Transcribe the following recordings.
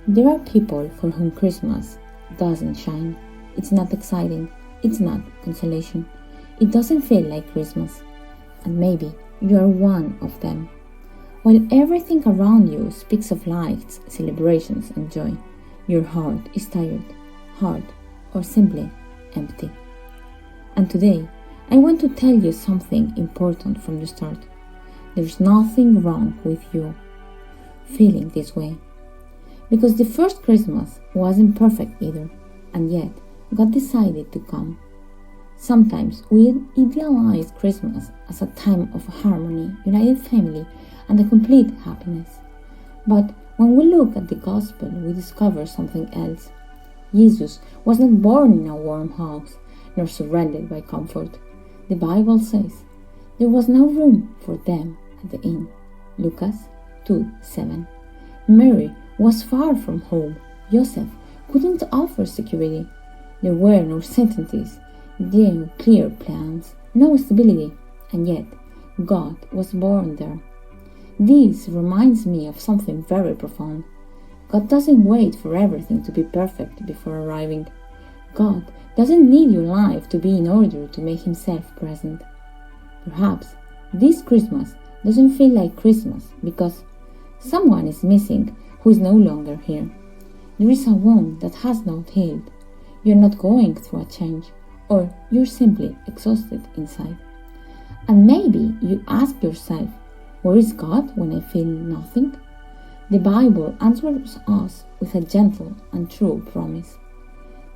There are people for whom Christmas doesn't shine. It's not exciting. It's not consolation. It doesn't feel like Christmas. And maybe you are one of them. While everything around you speaks of lights, celebrations, and joy, your heart is tired, hard, or simply empty. And today, I want to tell you something important from the start. There's nothing wrong with you feeling this way. Because the first Christmas wasn't perfect either, and yet God decided to come. Sometimes we idealize Christmas as a time of harmony, united family, and a complete happiness. But when we look at the Gospel, we discover something else. Jesus was not born in a warm house, nor surrounded by comfort. The Bible says there was no room for them at the inn. Lucas 2:7. Mary was far from home. Joseph couldn't offer security. There were no certainties, no clear plans, no stability, and yet God was born there. This reminds me of something very profound. God doesn't wait for everything to be perfect before arriving. God doesn't need your life to be in order to make himself present. Perhaps this Christmas doesn't feel like Christmas because someone is missing who is no longer here. There is a wound that has not healed. You're not going through a change, or you're simply exhausted inside. And maybe you ask yourself, where is God when I feel nothing? The Bible answers us with a gentle and true promise.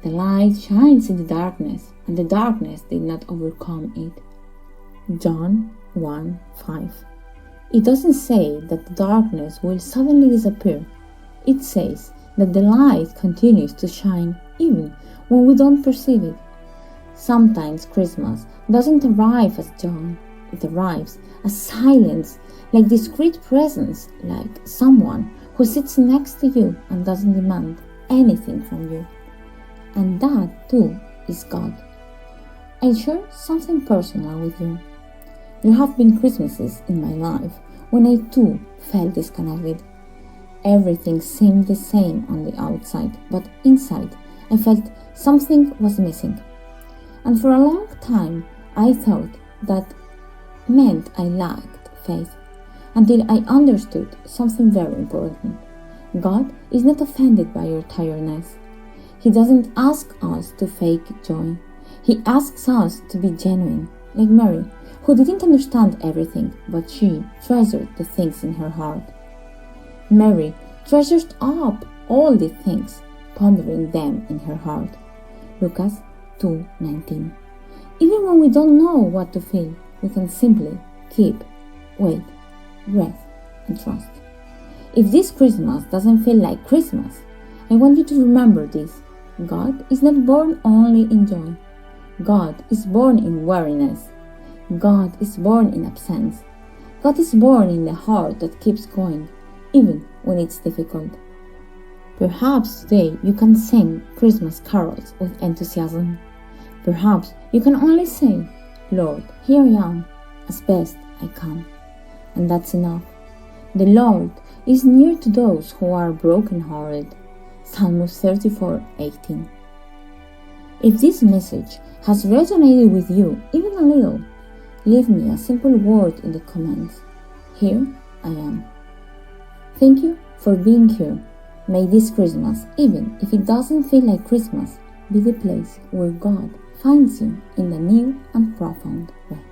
The light shines in the darkness, and the darkness did not overcome it. John 1:5. It doesn't say that the darkness will suddenly disappear. It says that the light continues to shine even when we don't perceive it. Sometimes Christmas doesn't arrive as joy. It arrives as silence, like discreet presence, like someone who sits next to you and doesn't demand anything from you. And that too is God. I'll share something personal with you. There have been Christmases in my life when I too felt disconnected. Everything seemed the same on the outside, but inside I felt something was missing. And for a long time I thought that meant I lacked faith, until I understood something very important. God is not offended by your tiredness. He doesn't ask us to fake joy. He asks us to be genuine, like Mary, who didn't understand everything, but she treasured the things in her heart. Mary treasured up all the things, pondering them in her heart. Lucas 2:19. Even when we don't know what to feel, we can simply keep, wait, breath, and trust. If this Christmas doesn't feel like Christmas, I want you to remember this. God is not born only in joy. God is born in weariness. God is born in absence. God is born in the heart that keeps going, even when it's difficult. Perhaps today you can sing Christmas carols with enthusiasm. Perhaps you can only say, Lord, here I am, as best I can. And that's enough. The Lord is near to those who are broken-hearted. Psalm 34:18. If this message has resonated with you even a little, leave me a simple word in the comments. Here I am. Thank you for being here. May this Christmas, even if it doesn't feel like Christmas, be the place where God finds you in a new and profound way.